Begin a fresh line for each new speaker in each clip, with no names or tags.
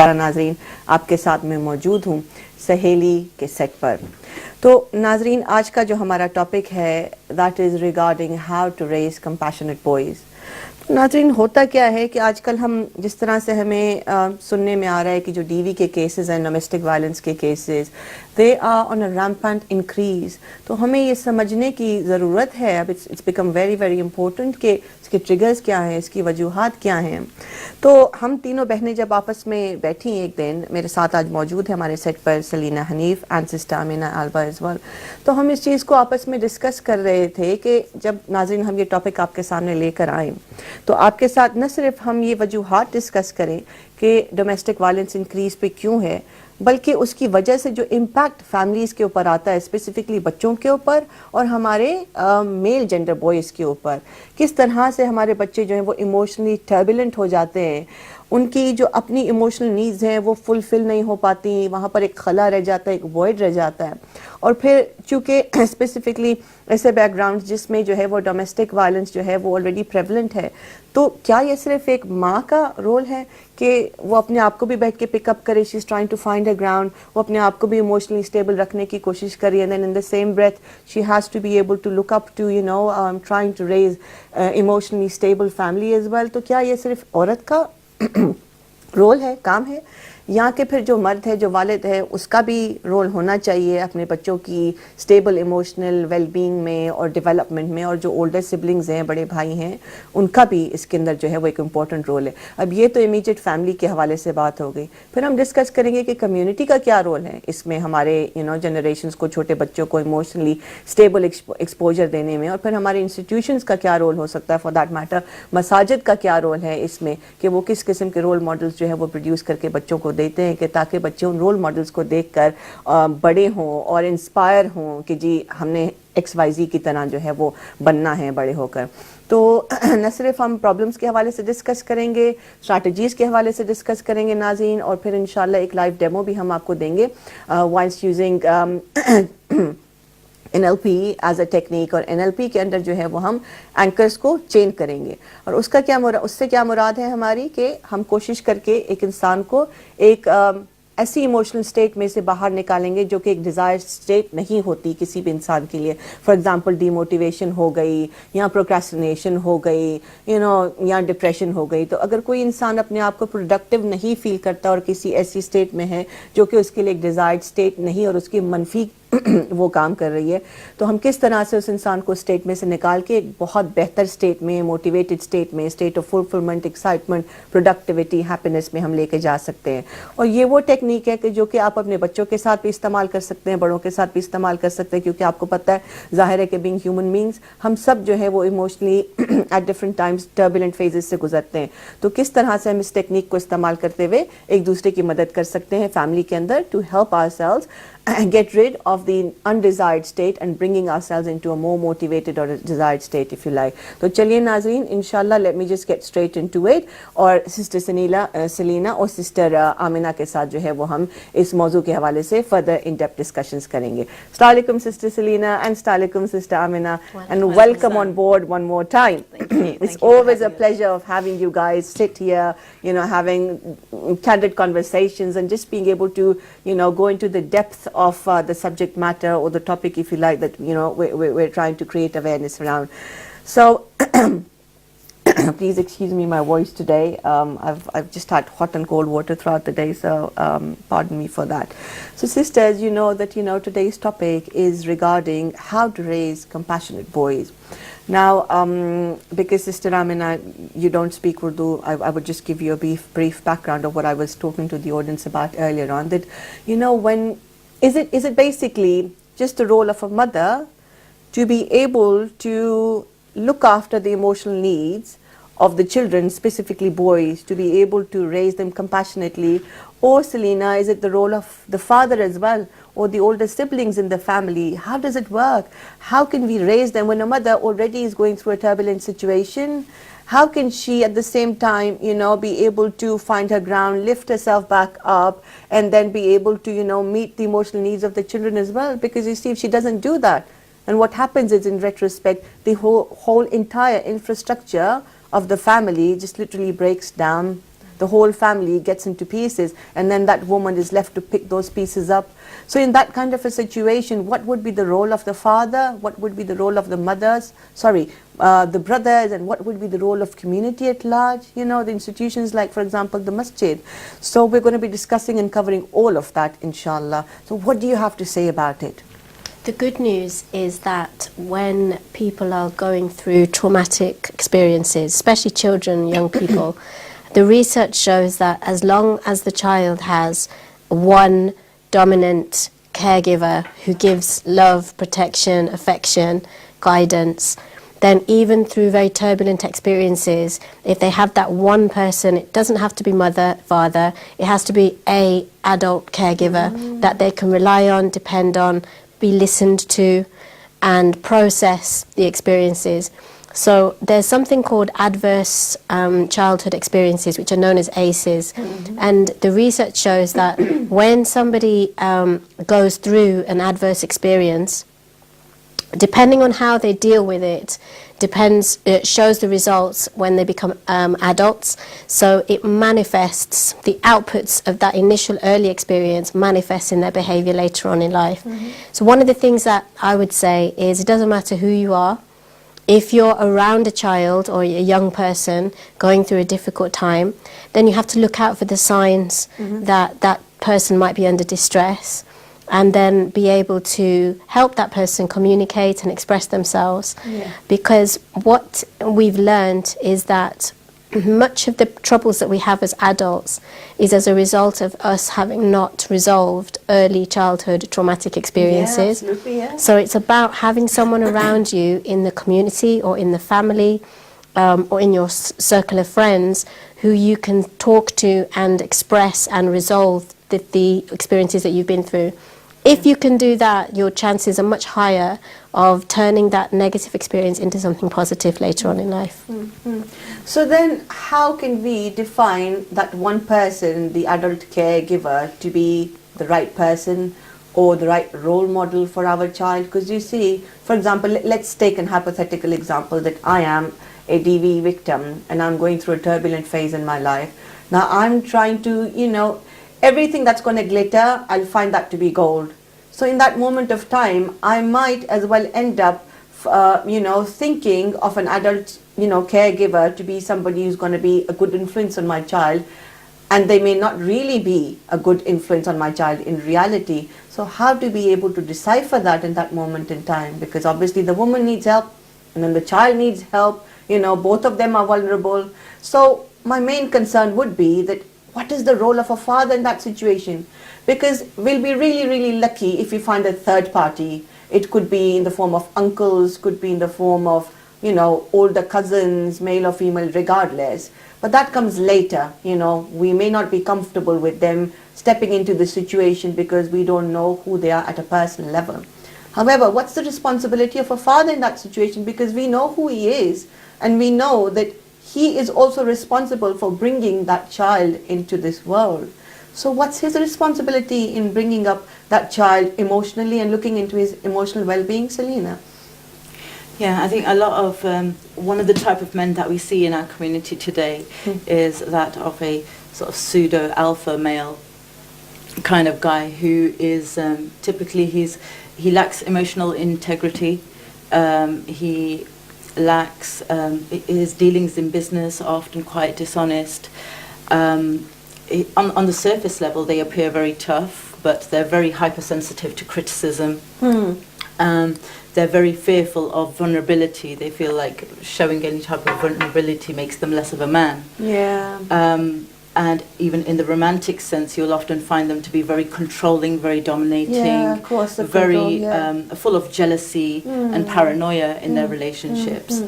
ناظرین آپ کے ساتھ میں موجود ہوں سہیلی کے سیٹ پر. تو ناظرین آج کا جو ہمارا ٹاپک ہے that is regarding how to raise compassionate boys. ناظرین ہوتا کیا ہے کہ آج کل ہم جس طرح سے ہمیں سننے میں آ رہا ہے کہ جو ڈی وی کے کیسز ہیں ڈومیسٹک وائلنس کے cases they are on a rampant increase. تو ہمیں یہ سمجھنے کی ضرورت ہے اب it's become very very important کہ اس کے ٹریگرز کیا ہیں, اس کی وجوہات کیا ہیں. تو ہم تینوں بہنیں جب آپس میں بیٹھی ایک دن, میرے ساتھ آج موجود ہے ہمارے سیٹ پر Selina Hanif and sister Amina Alba as well, تو ہم اس چیز کو آپس میں ڈسکس کر رہے تھے کہ جب ناظرین ہم یہ ٹاپک آپ کے سامنے لے کر آئیں تو آپ کے ساتھ نہ صرف ہم یہ وجوہات ڈسکس کریں کہ ڈومیسٹک وائلنس انکریز پہ کیوں ہے, بلکہ اس کی وجہ سے جو امپیکٹ فیملیز کے اوپر آتا ہے اسپیسیفکلی بچوں کے اوپر اور ہمارے میل جینڈر بوائز کے اوپر, کس طرح سے ہمارے بچے جو ہیں وہ ایموشنلی ٹربولنٹ ہو جاتے ہیں, ان کی جو اپنی ایموشنل نیڈز ہیں وہ فلفل نہیں ہو پاتی, وہاں پر ایک خلا رہ جاتا ہے, ایک وائڈ رہ جاتا ہے. اور پھر چونکہ اسپیسیفکلی ایسے بیک گراؤنڈ جس میں جو ہے وہ ڈومیسٹک وائلنس جو ہے وہ آلریڈی پریولنٹ ہے, تو کیا یہ صرف ایک ماں کا رول ہے کہ وہ اپنے آپ کو بھی بیٹھ کے پک اپ کرے, she is trying to find a ground, وہ اپنے آپ کو بھی ایموشنلی اسٹیبل رکھنے کی کوشش کری, and then in the same breath she has to be able to look up to trying to raise emotionally stable family as well. تو کیا یہ صرف عورت کا رول ہے, کام ہے, یا کہ پھر جو مرد ہے, جو والد ہے, اس کا بھی رول ہونا چاہیے اپنے بچوں کی اسٹیبل ایموشنل ویل بینگ میں اور ڈیولپمنٹ میں, اور جو اولڈر سبلنگز ہیں, بڑے بھائی ہیں, ان کا بھی اس کے اندر جو ہے وہ ایک امپورٹنٹ رول ہے. اب یہ تو امیجیٹ فیملی کے حوالے سے بات ہو گئی. پھر ہم ڈسکس کریں گے کہ کمیونٹی کا کیا رول ہے اس میں, ہمارے جنریشنز کو, چھوٹے بچوں کو ایموشنلی اسٹیبل ایکسپوجر دینے میں, اور پھر ہمارے انسٹیٹیوشنز کا کیا رول ہو سکتا ہے, فار دیٹ میٹر مساجد کا کیا رول ہے اس میں, کہ وہ کس قسم کے رول ماڈلز جو ہے وہ پروڈیوس کر کے بچوں کو دیتے ہیں کہ تاکہ بچے ان رول ماڈلز کو دیکھ کر بڑے ہوں اور انسپائر ہوں کہ جی ہم نے ایکس وائی زی کی طرح جو ہے وہ بننا ہے بڑے ہو کر. تو نہ صرف ہم پرابلمس کے حوالے سے ڈسکس کریں گے, اسٹریٹجیز کے حوالے سے ڈسکس کریں گے ناظرین, اور پھر انشاءاللہ ایک لائیو ڈیمو بھی ہم آپ کو دیں گے whilst using NLP as a technique. اور NLP کے اندر جو ہے وہ ہم اینکرز کو چین کریں گے, اور اس سے کیا مراد ہے ہماری, کہ ہم کوشش کر کے ایک انسان کو ایک ایسی ایموشنل اسٹیٹ میں سے باہر نکالیں گے جو کہ ایک ڈیزائر اسٹیٹ نہیں ہوتی کسی بھی انسان کے لیے. فار ایگزامپل ڈی موٹیویشن ہو گئی, یا پروکریسٹینیشن ہو گئی, یا ڈپریشن ہو گئی. تو اگر کوئی انسان اپنے آپ کو پروڈکٹیو نہیں فیل کرتا اور کسی ایسی اسٹیٹ میں ہے جو کہ اس کے لیے ایک ڈیزائرڈ اسٹیٹ نہیں اور اس کی منفی وہ کام کر رہی ہے, تو ہم کس طرح سے اس انسان کو اسٹیٹ میں سے نکال کے ایک بہت بہتر اسٹیٹ میں, موٹیویٹڈ اسٹیٹ میں, state of fulfilment, excitement, productivity, happiness میں ہم لے کے جا سکتے ہیں. اور یہ وہ ٹیکنیک ہے کہ جو کہ آپ اپنے بچوں کے ساتھ بھی استعمال کر سکتے ہیں, بڑوں کے ساتھ بھی استعمال کر سکتے ہیں, کیونکہ آپ کو پتہ ہے ظاہر ہے کہ بینگ ہیومن بینگز ہم سب جو ہے وہ emotionally at different times turbulent phases سے گزرتے ہیں. تو کس طرح سے ہم اس ٹیکنیک کو استعمال کرتے ہوئے ایک دوسرے کی مدد کر سکتے ہیں فیملی کے اندر, ٹو ہیلپ آور سیلوز get rid of the undesired state and bringing ourselves into a more motivated or desired state if you like. تو چلیے ناظرین انشاءاللہ let me just get straight into it, اور سسٹر سلینا اور سسٹر آمینہ کے ساتھ جو ہے وہ ہم اس موضوع کے حوالے سے further in-depth discussions کریں گے. السلام علیکم سسٹر سلینا and السلام علیکم sister Amina, and welcome on board one more time. It's always a pleasure of having you guys sit here, having candid conversations and just being able to go into the depth of the subject matter or the topic, if you like, that we're trying to create awareness around. So please excuse me my voice today. I've just had hot and cold water throughout the day, so pardon me for that. So sisters, you know that today's topic is regarding how to raise compassionate boys. Now, because Sister Amina, you don't speak Urdu, I would just give you a brief background of what I was talking to the audience about earlier on. That when is it basically just the role of a mother to be able to look after the emotional needs of the children, specifically boys, to be able to raise them compassionately? Or Selena, is it the role of the father as well, or the older siblings in the family? How does it work? How can we raise them when a mother already is going through a turbulent situation? How can she at the same time, be able to find her ground, lift herself back up, and then be able to, meet the emotional needs of the children as well? Because you see, if she doesn't do that, and what happens is, in retrospect, the whole entire infrastructure of the family just literally breaks down. the whole family gets into pieces, and then that woman is left to pick those pieces up. So in that kind of a situation, what would be the role of the father? What would be the role of the mothers? The brothers, and what would be the role of community at large? You know, the institutions like, for example, the masjid. So we're going to be discussing and covering all of that, inshallah. So what do you have to say about it?
The good news is that when people are going through traumatic experiences, especially children, young people, the research shows that as long as the child has one dominant caregiver who gives love, protection, affection, guidance, then even through very turbulent experiences, if they have that one person, it doesn't have to be mother, father, it has to be a adult caregiver that they can rely on, depend on, be listened to, and process the experiences. So there's something called adverse childhood experiences, which are known as ACEs. And the research shows that when somebody goes through an adverse experience, depending on how they deal with it, it shows the results when they become adults. So it manifests, the outputs of that initial early experience manifests in their behaviour later on in life. So one of the things that I would say is, it doesn't matter who you are. If you're around a child or a young person going through a difficult time, then you have to look out for the signs that that person might be under distress, and then be able to help that person communicate and express themselves. Because what we've learned is that much of the troubles that we have as adults is as a result of us having not resolved early childhood traumatic experiences.
Yeah, absolutely, yeah.
So it's about having someone around you in the community or in the family or in your circle of friends who you can talk to and express and resolve the experiences that you've been through. If you can do that, your chances are much higher of turning that negative experience into something positive later on in life.
So then, how can we define that one person, the adult caregiver, to be the right person or the right role model for our child? Because you see, for example, let's take an hypothetical example that I am a DV victim and I'm going through a turbulent phase in my life. Now I'm trying to, everything that's going to glitter, I'll find that to be gold. So in that moment of time, I might as well end up, thinking of an adult, caregiver to be somebody who's going to be a good influence on my child, and they may not really be a good influence on my child in reality. So how to be able to decipher that in that moment in time? Because obviously the woman needs help, and then the child needs help. Both of them are vulnerable. So my main concern would be that, what is the role of a father in that situation? Because we'll be really, really lucky if we find a third party. It could be in the form of uncles, could be in the form of, older cousins, male or female, regardless. But that comes later. We may not be comfortable with them stepping into the situation because we don't know who they are at a personal level. However, what's the responsibility of a father in that situation? Because we know who he is, and we know that he is also responsible for bringing that child into this world. So what's his responsibility in bringing up that child emotionally and looking into his emotional well-being, Selena?
Yeah, I think a lot of, one of the type of men that we see in our community today is that of a sort of pseudo-alpha male kind of guy who is typically, he lacks emotional integrity, he lacks, his dealings in business are often quite dishonest. On the surface level, they appear very tough, but they're very hypersensitive to criticism. They're very fearful of vulnerability. They feel like showing any type of vulnerability makes them less of a man. And even in the romantic sense, you'll often find them to be very controlling, very dominating,
of course,
very full of jealousy and paranoia in their relationships.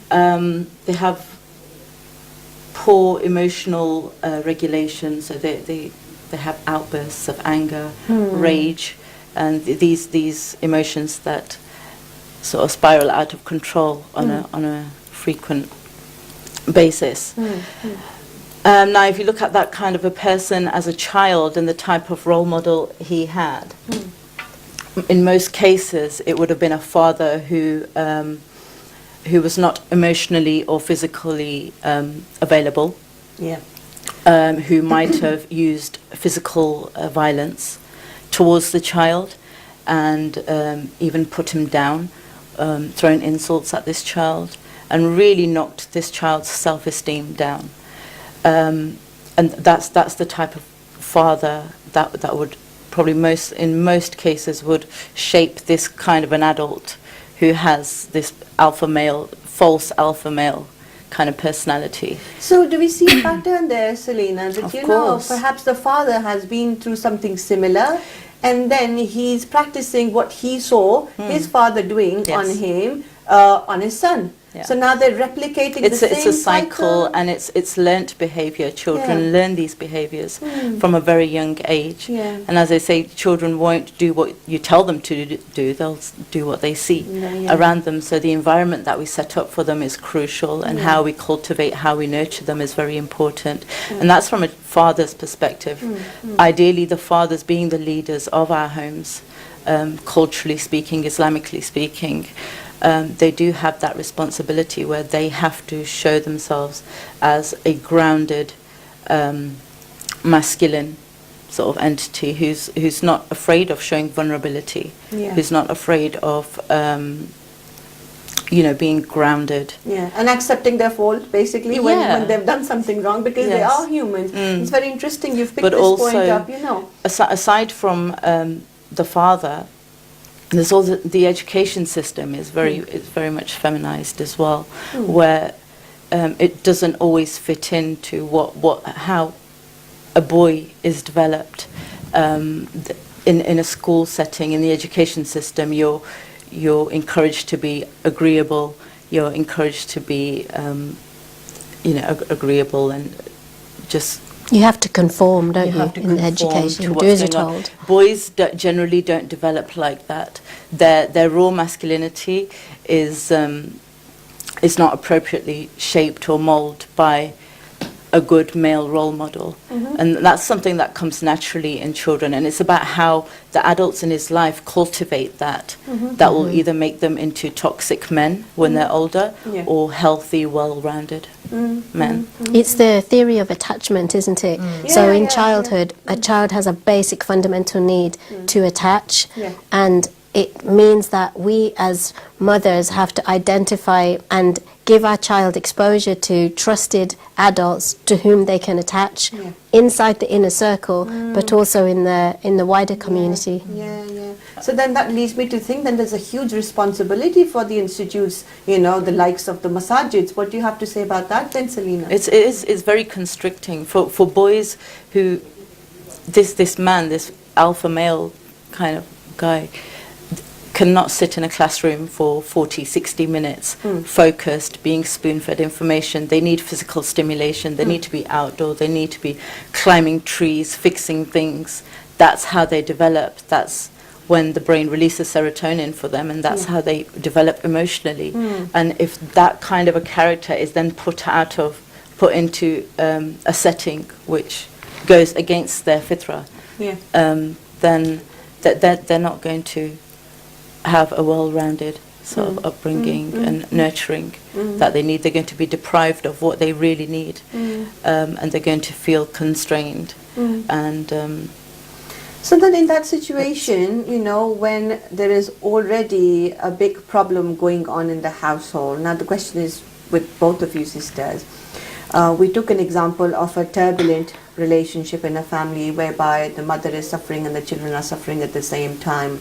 They have poor emotional regulation, so they have outbursts of anger, rage, and these emotions that sort of spiral out of control on a frequent basis. Now, if you look at that kind of a person as a child and the type of role model he had, in most cases it would have been a father who was not emotionally or physically available. who might have used physical violence towards the child, and even put him down, thrown insults at this child, and really knocked this child's self-esteem down. And that's the type of father that would probably in most cases would shape this kind of an adult who has this false alpha male kind of personality.
So do we see a pattern there, Selena, that
Of course.
perhaps the father has been through something similar, and then he's practicing what he saw his father doing
Yes.
on him, on his son.
Yeah.
So now they're replicating the same
It's a cycle, and it's learnt behaviour. Children learn these behaviours from a very young age.
Yeah.
And as I say, children won't do what you tell them to do, they'll do what they see around them. So the environment that we set up for them is crucial, and how we cultivate, how we nurture them is very important. And that's from a father's perspective. Ideally, the fathers being the leaders of our homes, culturally speaking, Islamically speaking, they do have that responsibility where they have to show themselves as a grounded, masculine sort of entity who's not afraid of showing vulnerability, who's not afraid of, being grounded.
Yeah, and accepting their fault, basically, when they've done something wrong, because they are humans. It's very interesting you've picked this point up,
Aside from the father, there's also the education system is very much feminized as well, where it doesn't always fit into how a boy is developed. In a school setting, in the education system, you're encouraged to be agreeable. You're encouraged to be, agreeable and just.
You have to conform, don't you,
have to
in education? Do as you're told.
Boys generally don't develop like that. Their raw masculinity is not appropriately shaped or moulded by a good male role model. And that's something that comes naturally in children, and it's about how the adults in his life cultivate that. That will either make them into toxic men when they're older, or healthy, well-rounded men.
It's the theory of attachment, isn't it? So in childhood, a child has a basic fundamental need to attach, and it means that we as mothers have to identify and give our child exposure to trusted adults to whom they can attach inside the inner circle, but also in the wider community.
So then that leads me to think then there's a huge responsibility for the institutes, the likes of the masajids. What do you have to say about that then, Selena?
It's very constricting for boys who this man, this alpha male kind of guy, cannot sit in a classroom for 40, 60 minutes focused, being spoon-fed information. They need physical stimulation. They need to be outdoor. They need to be climbing trees, fixing things. That's how they develop. That's when the brain releases serotonin for them, and that's how they develop emotionally. And if that kind of a character is then put into a setting which goes against their fitra, then they're not going to have a well-rounded sort of upbringing and nurturing that they need. They're going to be deprived of what they really need, and they're going to feel constrained. And
so then in that situation, when there is already a big problem going on in the household, now the question is with both of you sisters, we took an example of a turbulent relationship in a family whereby the mother is suffering and the children are suffering at the same time.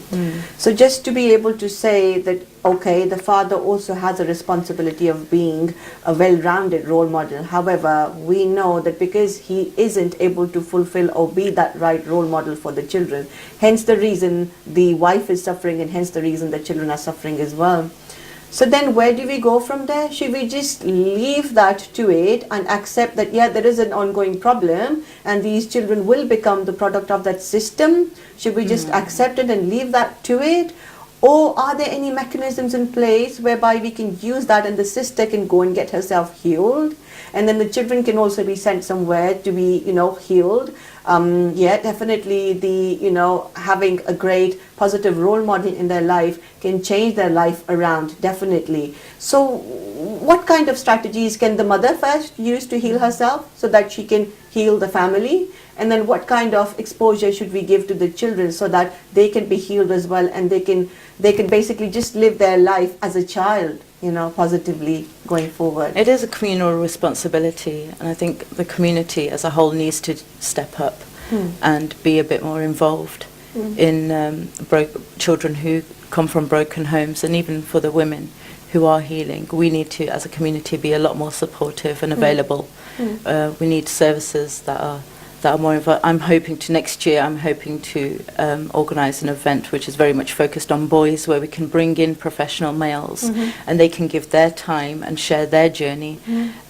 So just to be able to say that, okay, the father also has a responsibility of being a well-rounded role model. However, we know that because he isn't able to fulfill or be that right role model for the children, hence the reason the wife is suffering and hence the reason the children are suffering as well. So then where do we go from there? Should we just leave that to it and accept that, there is an ongoing problem and these children will become the product of that system? Should we just accept it and leave that to it? Or are there any mechanisms in place whereby we can use that and the sister can go and get herself healed and then the children can also be sent somewhere to be, healed. Yeah, definitely having a great positive role model in their life can change their life around, definitely. So what kind of strategies can the mother first use to heal herself so that she can heal the family? And then what kind of exposure should we give to the children so that they can be healed as well, and they can basically just live their life as a child, positively going forward?
It is a communal responsibility, and I think the community as a whole needs to step up and be a bit more involved in children who come from broken homes, and even for the women who are healing. We need to, as a community, be a lot more supportive and available. We need services that are more involved. I'm hoping to organise an event which is very much focused on boys, where we can bring in professional males and they can give their time and share their journey,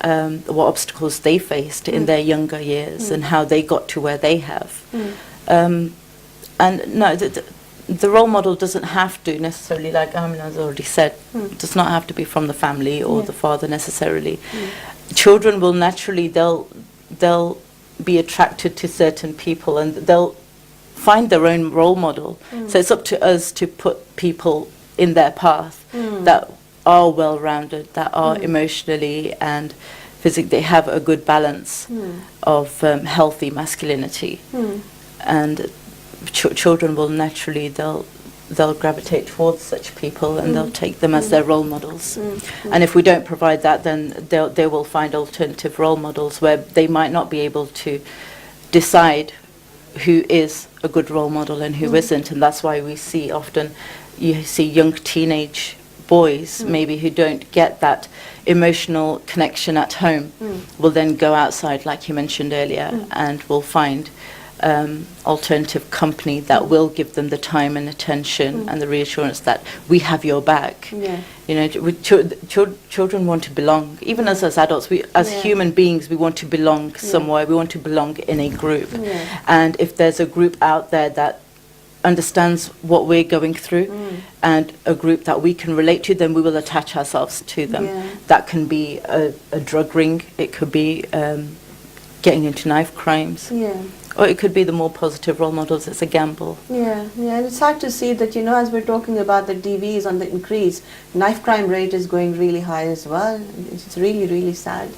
what obstacles they faced in their younger years and how they got to where they have. And no, the role model doesn't have to necessarily, like Amina's already said, does not have to be from the family or the father necessarily. Children will naturally, they'll be attracted to certain people, and they'll find their own role model. So it's up to us to put people in their path that are well-rounded, that are emotionally and physically, they have a good balance of healthy masculinity. And children will naturally, they'll gravitate towards such people, and they'll take them as their role models. And if we don't provide that, then they will find alternative role models where they might not be able to decide who is a good role model and who isn't. And that's why we see often, you see young teenage boys maybe who don't get that emotional connection at home will then go outside, like you mentioned earlier, and will find alternative company that will give them the time and attention and the reassurance that we have your back. Children want to belong. Even as adults, we as human beings, we want to belong somewhere. We want to belong in a group. And if there's a group out there that understands what we're going through and a group that we can relate to, then we will attach ourselves to them. That can be a drug ring, it could be getting into knife crimes, or it could be the more positive role models. It's a gamble.
And it's hard to see that, as we're talking about the DVs on the increase, knife crime rate is going really high as well. It's really, really sad.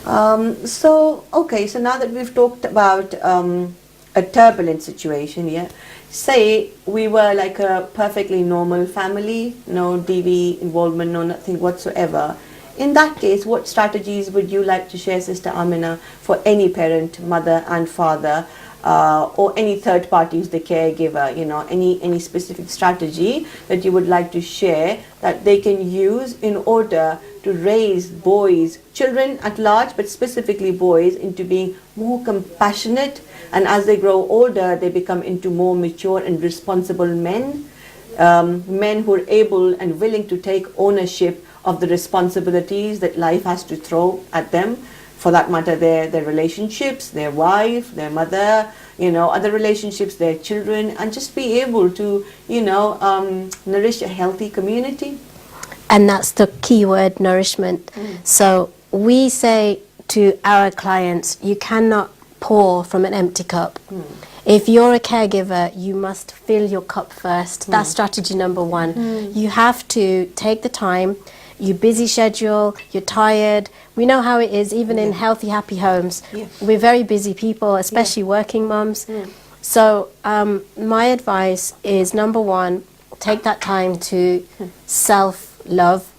So now that we've talked about a turbulent situation, say we were like a perfectly normal family, no DV involvement, no nothing whatsoever. In that case, what strategies would you like to share, Sister Amina, for any parent, mother and father, or any third party who's the caregiver, any specific strategy that you would like to share that they can use in order to raise boys, children at large, but specifically boys, into being more compassionate, and as they grow older, they become into more mature and responsible men, men who are able and willing to take ownership of the responsibilities that life has to throw at them, for that matter their relationships, their wife, their mother, other relationships, their children, and just be able to nourish a healthy community.
And that's the key word, nourishment. So we say to our clients, you cannot pour from an empty cup. If you're a caregiver, you must fill your cup first. That's strategy number one. You have to take the time. Your busy schedule, you're tired. We know how it is, even in healthy, happy homes. We're very busy people, especially working mums. So my advice is, number one, take that time to self-love,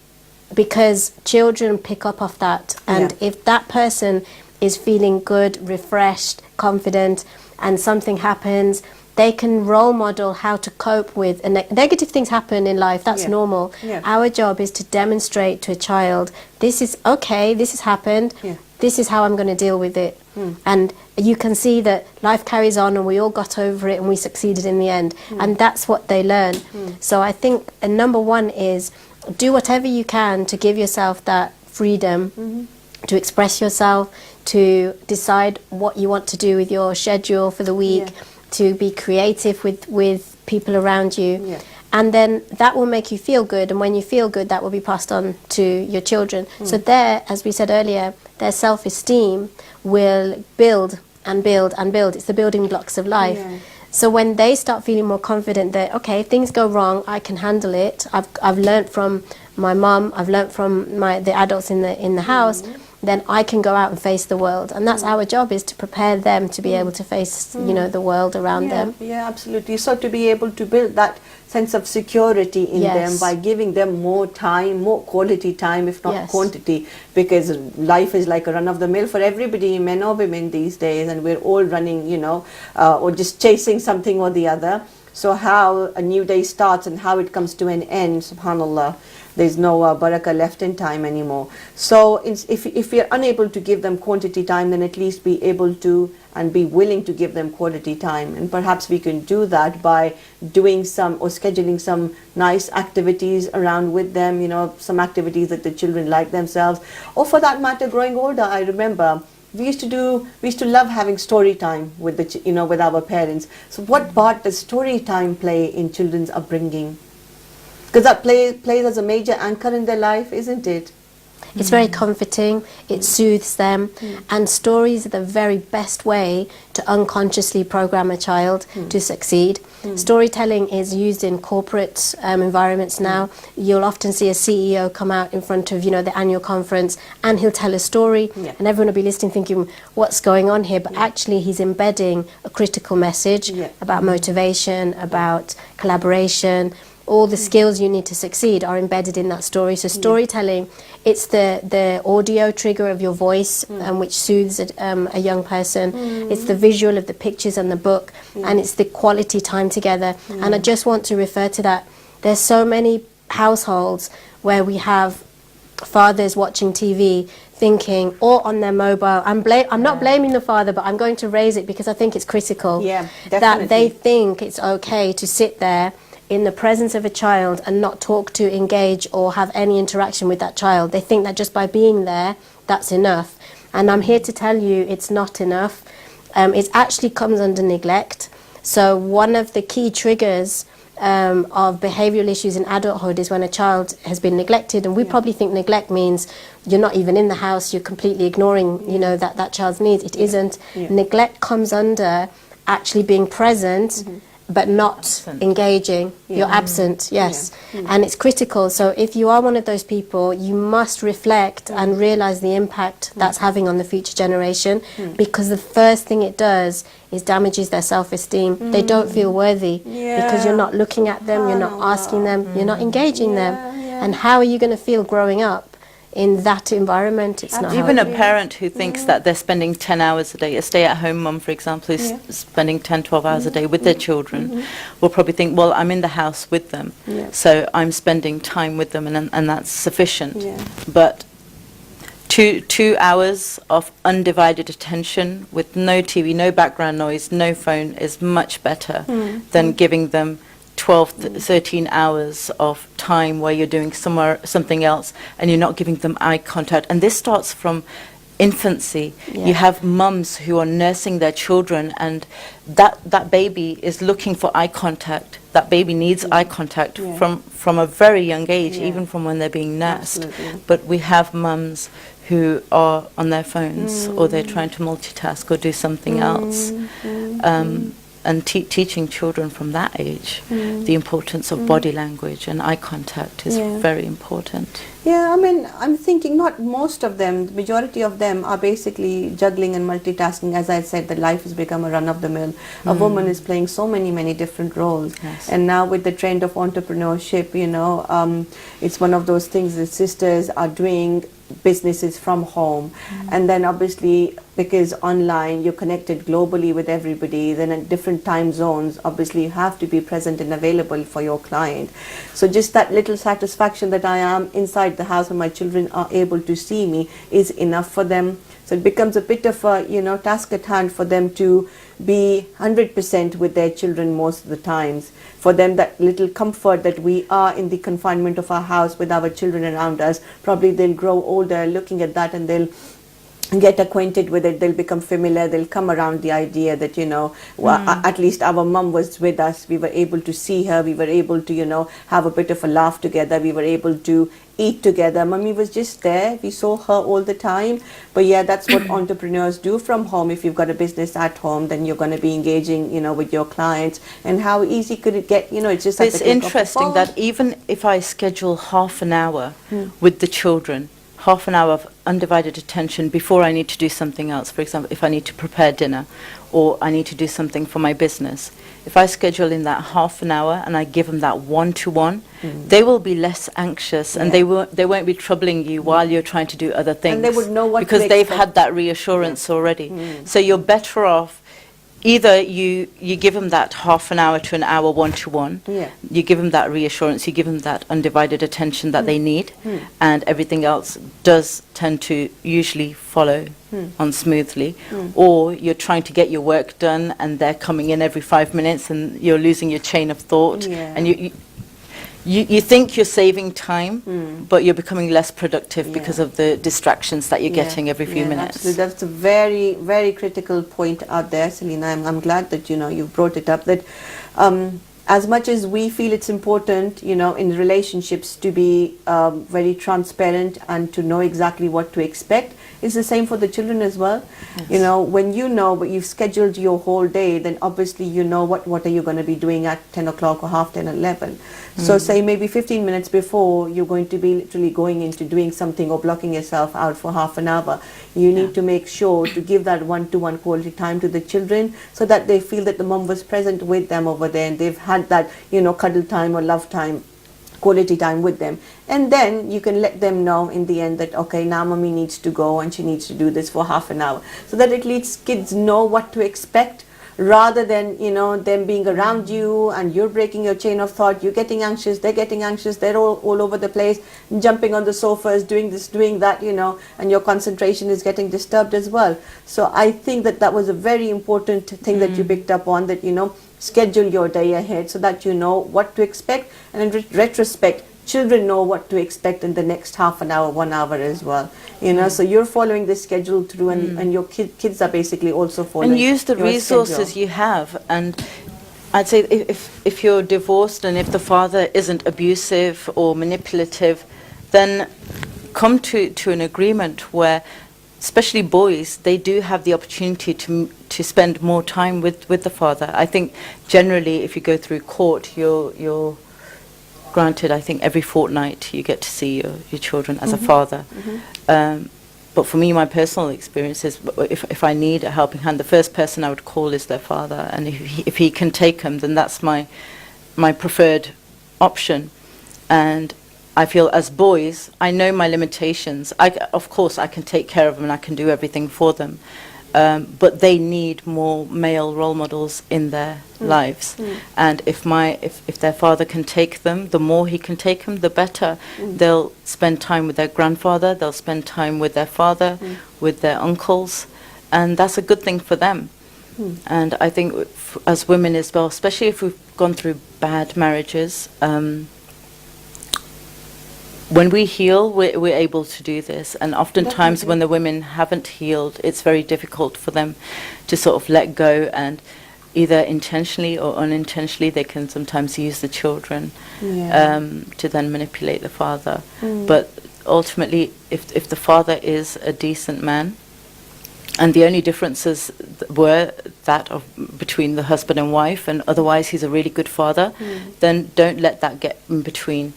because children pick up off that. And if that person is feeling good, refreshed, confident, and something happens, they can role model how to cope with negative things happen in life. That's normal. Our job is to demonstrate to a child, this is okay, this has happened, this is how I'm going to deal with it. And you can see that life carries on, and we all got over it, and we succeeded in the end. And that's what they learn. So I think number one is, do whatever you can to give yourself that freedom to express yourself, to decide what you want to do with your schedule for the week, to be creative with people around you. And then that will make you feel good, and when you feel good, that will be passed on to your children. So there, as we said earlier, their self-esteem will build and build and build. It's the building blocks of life.
Yeah.
So when they start feeling more confident that, okay, if things go wrong, I can handle it. I've learnt from my mum, I've learnt from the adults in the house, then I can go out and face the world. And that's our job, is to prepare them to be able to face, you know, the world around them.
Yeah, absolutely. So to be able to build that sense of security in them by giving them more time, more quality time, if not quantity, because life is like a run of the mill for everybody, men or women these days, and we're all running, you know, or just chasing something or the other. So how a new day starts and how it comes to an end, subhanallah, there's no barakah left in time anymore. So if we are unable to give them quantity time, then at least be able to and be willing to give them quality time. And perhaps we can do that by doing some or scheduling some nice activities around with them, you know, some activities that the children like themselves. Or for that matter, growing older, I remember we used to love having story time with with our parents. So what part does story time play in children's upbringing? Because that plays as a major anchor in their life, isn't it?
It's very comforting, it soothes them, and stories are the very best way to unconsciously program a child to succeed. Storytelling is used in corporate environments now. You'll often see a CEO come out in front of, the annual conference, and he'll tell a story, and everyone will be listening thinking, what's going on here? But actually he's embedding a critical message about motivation, about collaboration. All the skills you need to succeed are embedded in that story. So storytelling, it's the audio trigger of your voice, which soothes a young person. It's the visual of the pictures and the book, and it's the quality time together. And I just want to refer to that. There's so many households where we have fathers watching TV thinking, or on their mobile. I'm not blaming the father, but I'm going to raise it because I think it's critical.
Yeah,
that
definitely.
they think it's okay to sit there in the presence of a child and not talk to, engage, or have any interaction with that child. They think that just by being there, that's enough. And I'm here to tell you it's not enough. It actually comes under neglect. So one of the key triggers of behavioural issues in adulthood is when a child has been neglected, and we probably think neglect means you're not even in the house, you're completely ignoring, that child's needs. It isn't. Neglect comes under actually being present, but not engaging. You're absent, yes. And it's critical. So if you are one of those people, you must reflect and realise the impact that's having on the future generation, because the first thing it does is damages their self-esteem. They don't feel worthy because you're not looking at them, you're not asking them, you're not engaging them. And how are you going to feel growing up in that environment? It's not
Even a
healthy.
parent who thinks that they're spending 10 hours a day, a stay-at-home mum, for example, is spending 10, 12 hours a day with their children, will probably think, well, I'm in the house with them, so I'm spending time with them, and that's sufficient. But 2 hours of undivided attention with no TV, no background noise, no phone is much better than giving them 12, 13 hours of time where you're doing something else and you're not giving them eye contact. And this starts from infancy. You have mums who are nursing their children, and that baby is looking for eye contact. That baby needs eye contact from a very young age, even from when they're being nursed. But we have mums who are on their phones, or they're trying to multitask or do something else. And teaching children from that age the importance of body language and eye contact is very important.
Yeah, I mean, I'm thinking not most of them, the majority of them are basically juggling and multitasking. As I said, that life has become a run of the mill. A woman is playing so many different roles. And now with the trend of entrepreneurship, it's one of those things that sisters are doing businesses from home, and then obviously because online you're connected globally with everybody, then at different time zones obviously you have to be present and available for your client. So just that little satisfaction that I am inside the house and my children are able to see me is enough for them. So it becomes a bit of a task at hand for them to be 100% with their children most of the times. For them, that little comfort that we are in the confinement of our house with our children around us, probably they'll grow older looking at that and they'll get acquainted with it, they'll become familiar, they'll come around the idea that, well, at least our mum was with us, we were able to see her, we were able to, have a bit of a laugh together, we were able to eat together. Mummy was just there, we saw her all the time. But yeah, that's what entrepreneurs do from home. If you've got a business at home, then you're going to be engaging, with your clients. And how easy could it get? It's just.
It's interesting that even if I schedule half an hour with the children, half an hour of undivided attention before I need to do something else. For example, if I need to prepare dinner or I need to do something for my business, if I schedule in that half an hour and I give them that one-to-one, they will be less anxious and they won't be troubling you while you're trying to do other things.
And they would know what
because
to
they've
expect.
had that reassurance already. So you're better off. Either you give them that half an hour to an hour one-to-one, you give them that reassurance, you give them that undivided attention that they need, and everything else does tend to usually follow on smoothly, or you're trying to get your work done and they're coming in every 5 minutes and you're losing your chain of thought, and you think you're saving time, but you're becoming less productive because of the distractions that you're getting every few minutes.
Absolutely. That's a very, very critical point out there, Selena. I'm glad that you brought it up. That as much as we feel it's important, in relationships to be very transparent and to know exactly what to expect, it's the same for the children as well.
Yes.
When but you've scheduled your whole day, then obviously what are you going to be doing at 10 o'clock or half 10 or 11. So say maybe 15 minutes before you're going to be literally going into doing something or blocking yourself out for half an hour. You need to make sure to give that one-to-one quality time to the children so that they feel that the mom was present with them over there and they've had that, cuddle time or love time, quality time with them. And then you can let them know in the end that, okay, now mommy needs to go and she needs to do this for half an hour. So that at least kids know what to expect, rather than, them being around you and you're breaking your chain of thought, you're getting anxious, they're getting anxious, they're all over the place, jumping on the sofas, doing this, doing that, and your concentration is getting disturbed as well. So I think that was a very important thing that you picked up on, that, schedule your day ahead so that you know what to expect, and in retrospect, children know what to expect in the next half an hour, 1 hour as well. So you're following the schedule through, and your kids are basically also following.
And use the
your
resources
schedule.
you have. And I'd say if you're divorced and if the father isn't abusive or manipulative, then come to an agreement where, especially boys, they do have the opportunity to spend more time with the father. I think generally if you go through court, you're granted, I think every fortnight you get to see your children as a father. But for me, my personal experience is, if I need a helping hand, the first person I would call is their father, and if he can take them, then that's my preferred option. And I feel as boys, I know my limitations. Of course, I can take care of them and I can do everything for them. But they need more male role models in their lives. And if their father can take them, the more he can take them, the better. They'll spend time with their grandfather, they'll spend time with their father, with their uncles, and that's a good thing for them. And I think as women as well, especially if we've gone through bad marriages, when we heal, we're able to do this. And oftentimes
Definitely.
when the women haven't healed, it's very difficult for them to sort of let go, and either intentionally or unintentionally they can sometimes use the children to then manipulate the father. But ultimately, if the father is a decent man, and the only differences were that of between the husband and wife, and otherwise he's a really good father, then don't let that get in between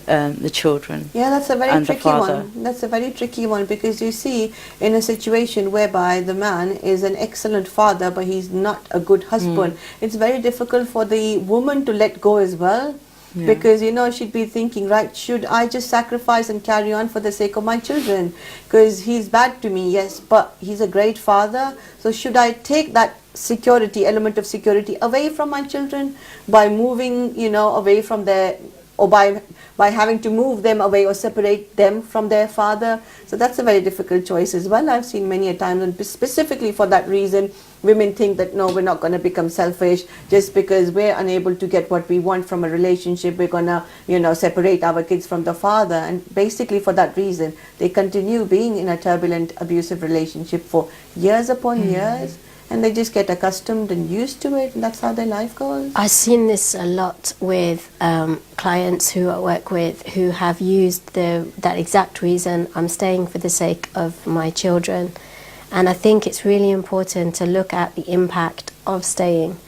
the children.
Yeah, that's a very
and the
tricky
father.
one. That's a very tricky one, because you see, in a situation whereby the man is an excellent father but he's not a good husband, it's very difficult for the woman to let go as well. Because she'd be thinking, right, should I just sacrifice and carry on for the sake of my children? Because he's bad to me, yes, but he's a great father. So should I take that element of security away from my children by moving, away from their or by having to move them away or separate them from their father. So that's a very difficult choice as well. I've seen many a times, and specifically for that reason, women think that no, we're not going to become selfish just because we're unable to get what we want from a relationship. We're going to, separate our kids from the father. And basically for that reason, they continue being in a turbulent, abusive relationship for years upon years. And they just get accustomed and used to it, and that's how their life goes.
I've seen this a lot with clients who I work with who have used that exact reason, I'm staying for the sake of my children. And I think it's really important to look at the impact of staying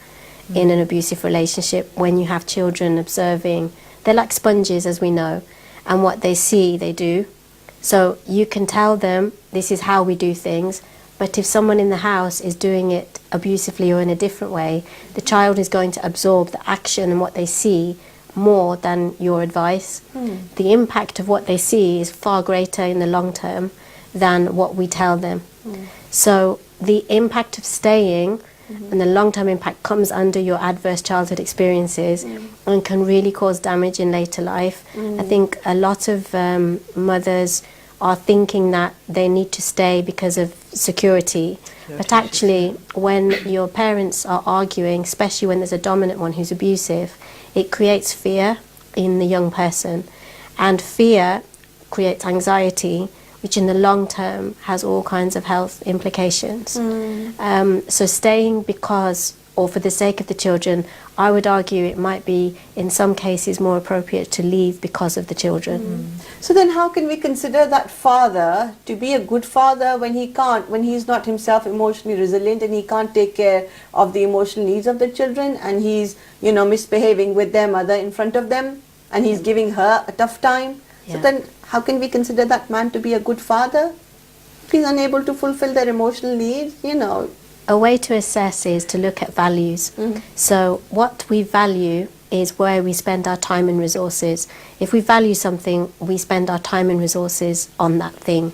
in an abusive relationship when you have children observing. They're like sponges, as we know, and what they see, they do. So you can tell them, this is how we do things. But if someone in the house is doing it abusively or in a different way, the child is going to absorb the action and what they see more than your advice. The impact of what they see is far greater in the long term than what we tell them. So the impact of staying and the long-term impact comes under your adverse childhood experiences and can really cause damage in later life. I think a lot of mothers are thinking that they need to stay because of security. But actually, when your parents are arguing, especially when there's a dominant one who's abusive, it creates fear in the young person. And fear creates anxiety, which in the long term has all kinds of health implications. So staying because, or for the sake of the children, I would argue it might be, in some cases, more appropriate to leave because of the children.
So then how can we consider that father to be a good father when he's not himself emotionally resilient and he can't take care of the emotional needs of the children, and he's, misbehaving with their mother in front of them, and he's giving her a tough time? So then how can we consider that man to be a good father if he's unable to fulfill their emotional needs,
A way to assess is to look at values. So what we value is where we spend our time and resources. If we value something, we spend our time and resources on that thing.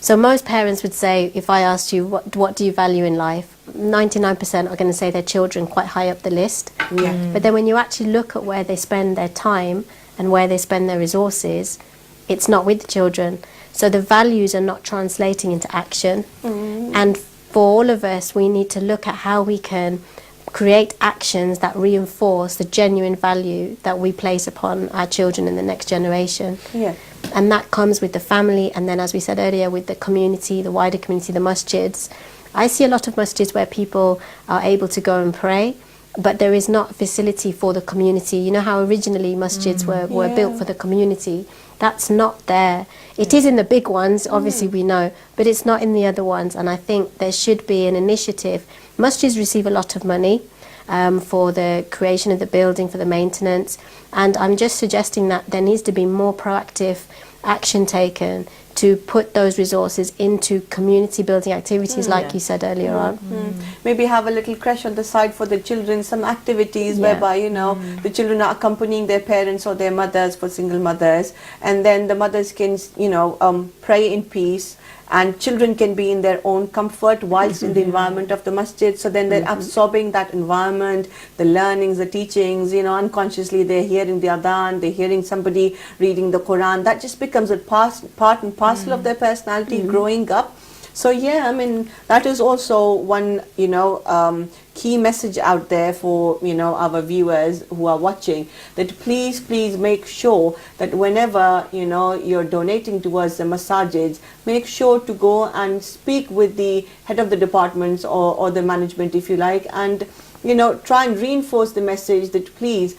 So most parents would say, if I asked you, what do you value in life? 99% are going to say their children, quite high up the list. But then when you actually look at where they spend their time and where they spend their resources, it's not with the children. So the values are not translating into action. And for all of us, we need to look at how we can create actions that reinforce the genuine value that we place upon our children in the next generation. And that comes with the family, and then, as we said earlier, with the community, the wider community, the masjids. I see a lot of masjids where people are able to go and pray, but there is not a facility for the community. You know how originally masjids were built for the community? That's not there. It is in the big ones, obviously we know, but it's not in the other ones. And I think there should be an initiative. Masjids receive a lot of money for the creation of the building, for the maintenance. And I'm just suggesting that there needs to be more proactive action taken to put those resources into community building activities, like you said earlier on.
Maybe have a little creche on the side for the children, some activities whereby, the children are accompanying their parents or their mothers, for single mothers, and then the mothers can, pray in peace, and children can be in their own comfort whilst in the environment of the masjid. So then they're absorbing that environment, the learnings, the teachings, unconsciously they're hearing the adhan, they're hearing somebody reading the Quran. That just becomes a part and parcel of their personality growing up. So that is also one, key message out there for, our viewers who are watching, that please make sure that whenever, you're donating towards the masajids, make sure to go and speak with the head of the departments or the management, if you like, and, try and reinforce the message that please,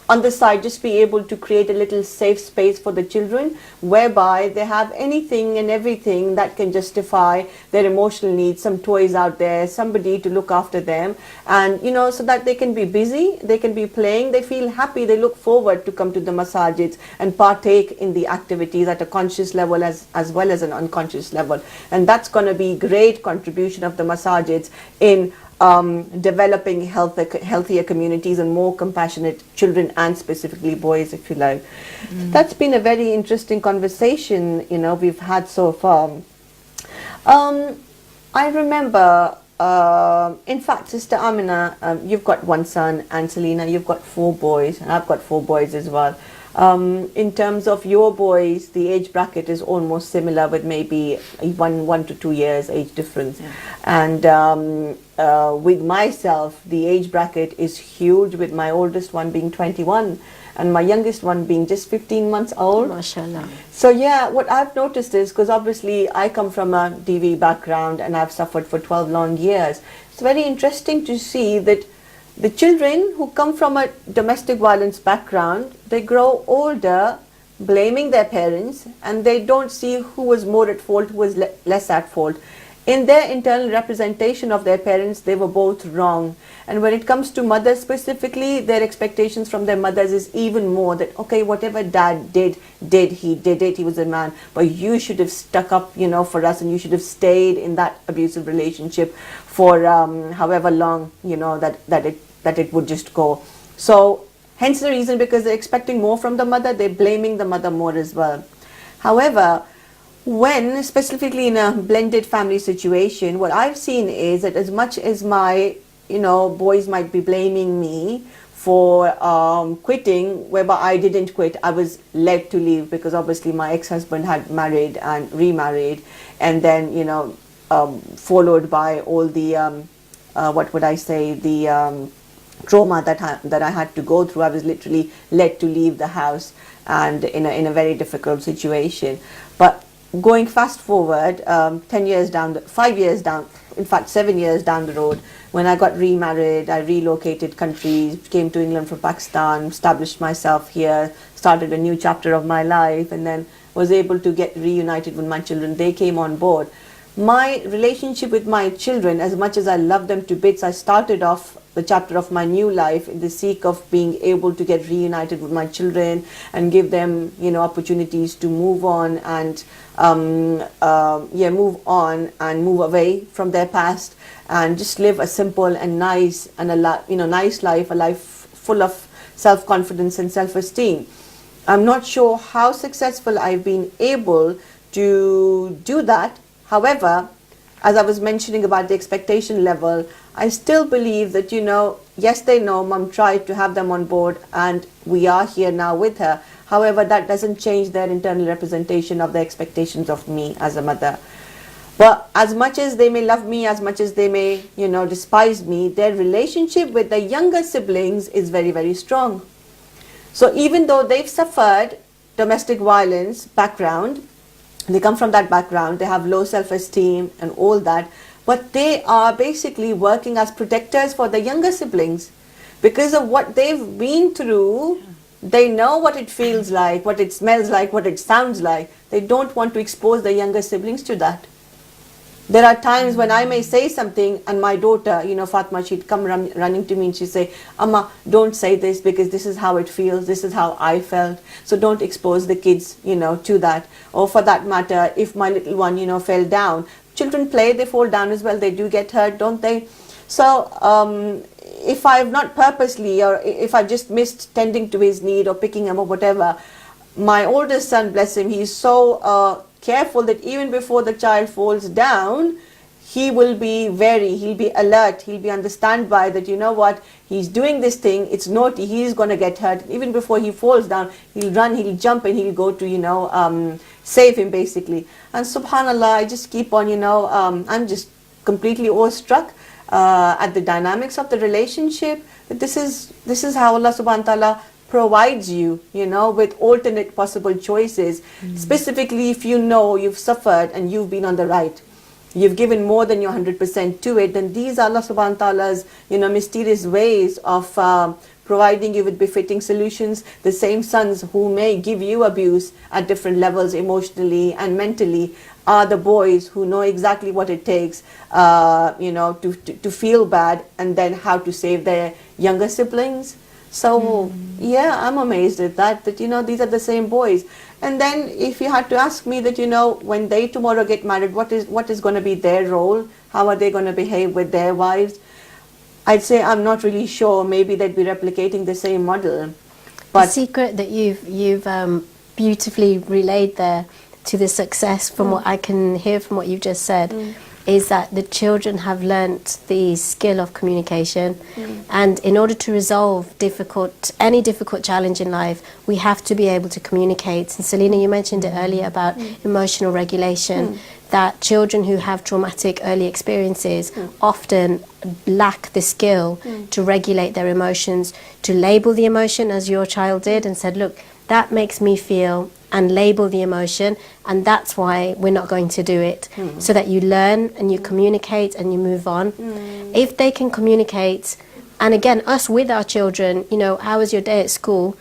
on the side, just be able to create a little safe space for the children whereby they have anything and everything that can justify their emotional needs, some toys out there, somebody to look after them, and so that they can be busy, they can be playing, they feel happy, they look forward to come to the masajids and partake in the activities at a conscious level as well as an unconscious level. And that's going to be great contribution of the masajids in developing healthier communities and more compassionate children, and specifically boys, if you like. That's been a very interesting conversation, we've had so far. I remember in fact, Sister Amina, you've got one son, and Selena, you've got 4 boys, and I've got 4 boys as well. In terms of your boys, the age bracket is almost similar, with maybe 1 to 2 years age difference.
Yeah.
And with myself, the age bracket is huge, with my oldest one being 21 and my youngest one being just 15 months old.
MashaAllah.
So yeah, what I've noticed is, because obviously I come from a DV background and I've suffered for 12 long years, it's very interesting to see that the children who come from a domestic violence background, they grow older blaming their parents, and they don't see who was more at fault, who was less at fault. In their internal representation of their parents, they were both wrong. And when it comes to mothers specifically, their expectations from their mothers is even more that, okay, whatever dad did, he did it, he was a man, but you should have stuck up, for us, and you should have stayed in that abusive relationship for however long, that it would just go. So hence the reason, because they're expecting more from the mother, they're blaming the mother more as well. However, when specifically in a blended family situation, what I've seen is that as much as my boys might be blaming me for quitting, whereby I didn't quit, I was led to leave, because obviously my ex-husband had married and remarried, and then followed by all the the trauma that I had to go through. I was literally led to leave the house, and in a very difficult situation. But going fast forward, 10 years down, 5 years down, in fact 7 years down the road, when I got remarried, I relocated countries, came to England from Pakistan, established myself here, started a new chapter of my life, and then was able to get reunited with my children. They came on board. My relationship with my children, as much as I love them to bits, I started off the chapter of my new life in the seek of being able to get reunited with my children and give them, opportunities to move on and move on and move away from their past and just live a simple and nice and nice life, a life full of self-confidence and self-esteem. I'm not sure how successful I've been able to do that. However, as I was mentioning about the expectation level, I still believe that, yes, they know Mum tried to have them on board and we are here now with her. However, that doesn't change their internal representation of the expectations of me as a mother. But as much as they may love me, as much as they may, despise me, their relationship with the younger siblings is very, very strong. So even though they've suffered domestic violence background, they come from that background, they have low self-esteem and all that, but they are basically working as protectors for the younger siblings. Because of what they've been through, they know what it feels like, what it smells like, what it sounds like. They don't want to expose the younger siblings to that. There are times when I may say something and my daughter, Fatma, she'd come running to me and she'd say, Amma, don't say this because this is how it feels, this is how I felt. So don't expose the kids, to that. Or for that matter, if my little one, fell down, children play, they fall down as well, they do get hurt, don't they? So if I've not purposely, or if I've just missed tending to his need or picking him up, whatever, my oldest son, bless him, he's so careful that even before the child falls down, he'll be alert, he'll be on the standby that, what, he's doing this thing, it's naughty, he's going to get hurt. Even before he falls down, he'll run, he'll jump, and he'll go to, save him basically. And subhanallah, I just keep on, I'm just completely awestruck at the dynamics of the relationship. That this is how Allah subhanahu wa ta'ala provides you, with alternate possible choices. Specifically, if you've suffered and you've been on the right, you've given more than your 100% to it, then these are Allah subhanahu wa ta'ala's, mysterious ways of providing you with befitting solutions. The same sons who may give you abuse at different levels emotionally and mentally are the boys who know exactly what it takes, to feel bad and then how to save their younger siblings. So, yeah, I'm amazed at that, these are the same boys. And then if you had to ask me that, when they tomorrow get married, what is going to be their role? How are they going to behave with their wives? I'd say I'm not really sure. Maybe they'd be replicating the same model. But
the secret that you've beautifully relayed there to the success, from what I can hear from what you've just said, is that the children have learnt the skill of communication, and in order to resolve any difficult challenge in life, we have to be able to communicate. And Selena, you mentioned it earlier about emotional regulation, that children who have traumatic early experiences often lack the skill to regulate their emotions, to label the emotion as your child did and said, look, that makes me feel, and label the emotion, and that's why we're not going to do it, so that you learn and you communicate and you move on. If they can communicate, and again, us with our children, you know, how was your day at school?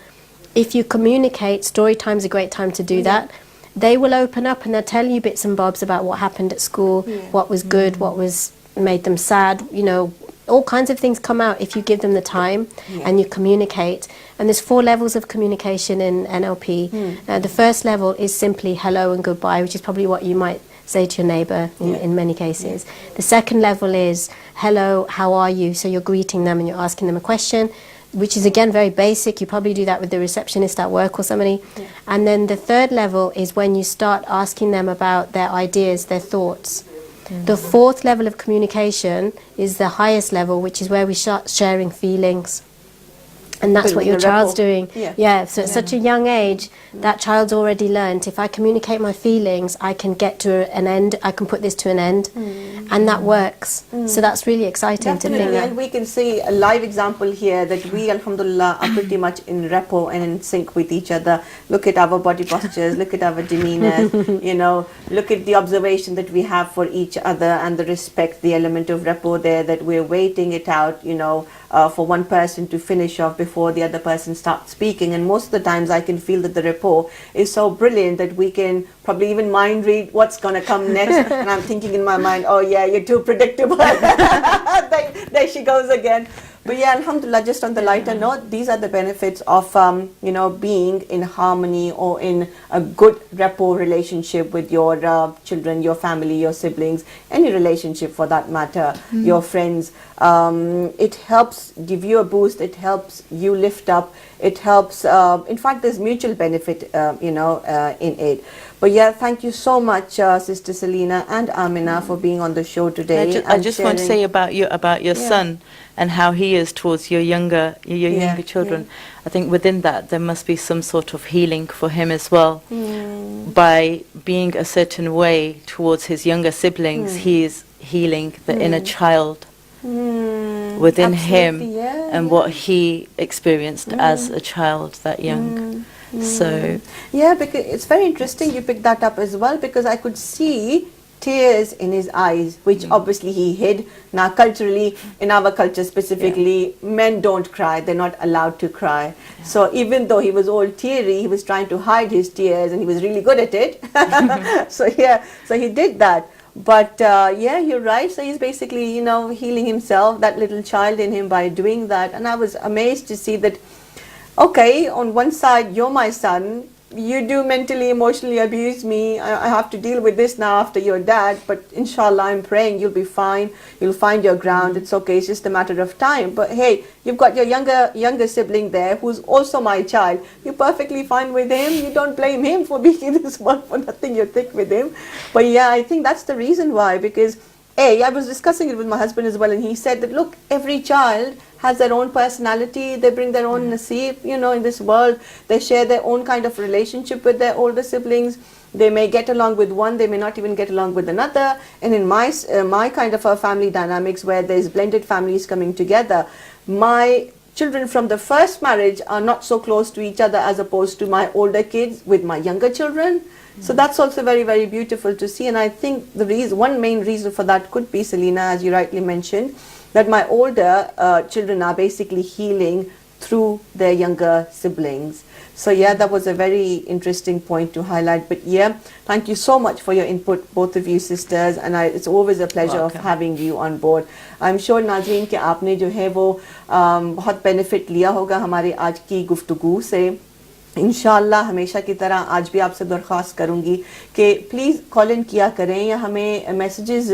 If you communicate, story time's a great time to do that. They will open up and they'll tell you bits and bobs about what happened at school, what was good, what was made them sad, you know, all kinds of things come out if you give them the time and you communicate. And there's 4 levels of communication in NLP. The first level is simply hello and goodbye, which is probably what you might say to your neighbour in many cases. The second level is hello, how are you? So you're greeting them and you're asking them a question, which is again very basic. You probably do that with the receptionist at work or somebody. And then the third level is when you start asking them about their ideas, their thoughts. The fourth level of communication is the highest level, which is where we start sharing feelings. And that's what your child's doing. So at such a young age, that child's already learned, if I communicate my feelings, I can get to an end, I can put this to an end. And that works. So that's really exciting to think that.
And we can see a live example here that we, alhamdulillah, are pretty much in rapport and in sync with each other. Look at our body postures, look at our demeanor, you know, look at the observation that we have for each other and the respect, the element of rapport there, that we're waiting it out, you know, for one person to finish off before the other person starts speaking. And most of the times I can feel that the rapport is so brilliant that we can probably even mind read what's going to come next. And I'm thinking in my mind, oh yeah, you're too predictable. There she goes again. But yeah, alhamdulillah, just on the lighter note, these are the benefits of, you know, being in harmony or in a good rapport relationship with your children, your family, your siblings, any relationship for that matter, your friends. It helps give you a boost, it helps you lift up, it helps, in fact, there's mutual benefit, you know, in it. But yeah, thank you so much, Sister Selena and Amina, for being on the show today.
I just want to say about your son and how he is towards your younger children. I think within that there must be some sort of healing for him as well. By being a certain way towards his younger siblings, he is healing the inner child within him and what he experienced as a child that young. So
yeah, because it's very interesting you picked that up as well, because I could see tears in his eyes, which obviously he hid. Now culturally, in our culture specifically, men don't cry, they're not allowed to cry. So even though he was all teary, he was trying to hide his tears and he was really good at it. So he did that. But yeah, you're right. So he's basically, you know, healing himself, that little child in him, by doing that. And I was amazed to see that, okay, on one side, you're my son, you do mentally, emotionally abuse me, I have to deal with this now after your dad, but inshallah, I'm praying you'll be fine, you'll find your ground, it's okay, it's just a matter of time. But hey, you've got your younger sibling there who's also my child, you're perfectly fine with him, you don't blame him for being in this world for nothing, you're thick with him. But yeah, I think that's the reason why, because I was discussing it with my husband as well, and he said that, look, every child has their own personality, they bring their own naseeb, you know, in this world, they share their own kind of relationship with their older siblings, they may get along with one, they may not even get along with another. And in my kind of a family dynamics where there's blended families coming together, my children from the first marriage are not so close to each other as opposed to my older kids with my younger children. So that's also very, very beautiful to see. And I think one main reason for that could be, Selena, as you rightly mentioned, that my older children are basically healing through their younger siblings. So yeah, that was a very interesting point to highlight. But yeah, thank you so much for your input, both of you sisters, and it's always a pleasure of having you on board. I'm sure नाज़रीन कि आपने जो है वो बहुत benefit लिया होगा हमारे आज की गुफ्तगू से. इंशाअल्लाह हमेशा की तरह आज भी आपसे दरख्वास्त करूंगी कि प्लीज़ कॉल इन किया करें या हमें मैसेजेस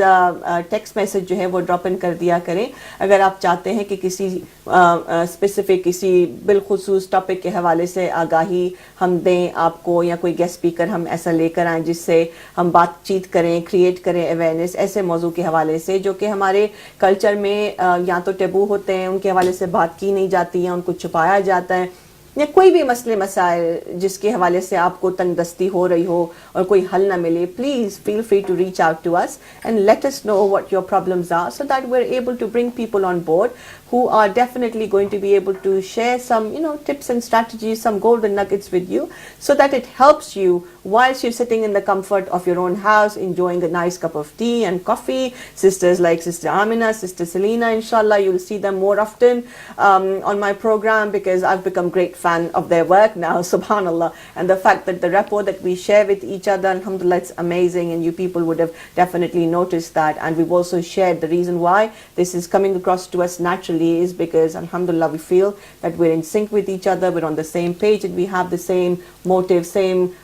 टेक्स्ट मैसेज जो है वो ड्रॉप इन कर दिया करें अगर आप चाहते हैं कि किसी स्पेसिफिक किसी बिलखुसूस टॉपिक के हवाले से आगाही हम दें आपको या कोई गेस्ट स्पीकर हम ऐसा लेकर आएँ जिससे हम बातचीत करें क्रिएट करें अवेयरनेस ऐसे मौजू के हवाले से जो कि हमारे कल्चर में या तो टेबू होते हैं उनके हवाले से बात की नहीं जाती या उनको छुपाया जाता है या कोई भी मसले मसाइल जिसके हवाले से आपको तंगदस्ती हो रही हो और कोई हल ना मिले please feel free to reach out to us and let us know what your problems are so that we are able to bring people on board who are definitely going to be able to share some tips and strategies, some golden nuggets with you so that it helps you whilst you're sitting in the comfort of your own house enjoying a nice cup of tea and coffee. Sisters like Sister Amina, Sister Selena, inshallah you'll see them more often on my program because I've become great fan of their work now, subhanallah, and the fact that the rapport that we share with each other, alhamdulillah, it's amazing, and you people would have definitely noticed that. And we've also shared the reason why this is coming across to us naturally is because alhamdulillah we feel that we're in sync with each other, we're on the same page, and we have the same motive, same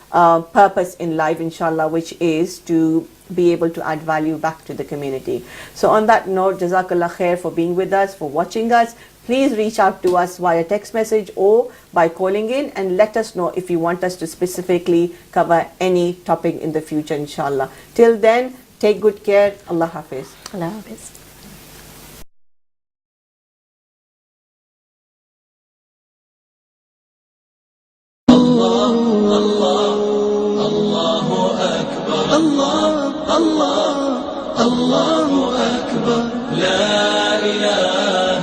purpose in life, inshallah, which is to be able to add value back to the community. So on that note, jazakallah khair for being with us, for watching us. Please reach out to us via text message or by calling in and let us know if you want us to specifically cover any topic in the future, inshallah. Till then, take good care. Allah Hafiz.
Allah Hafiz.
الله أكبر لا إله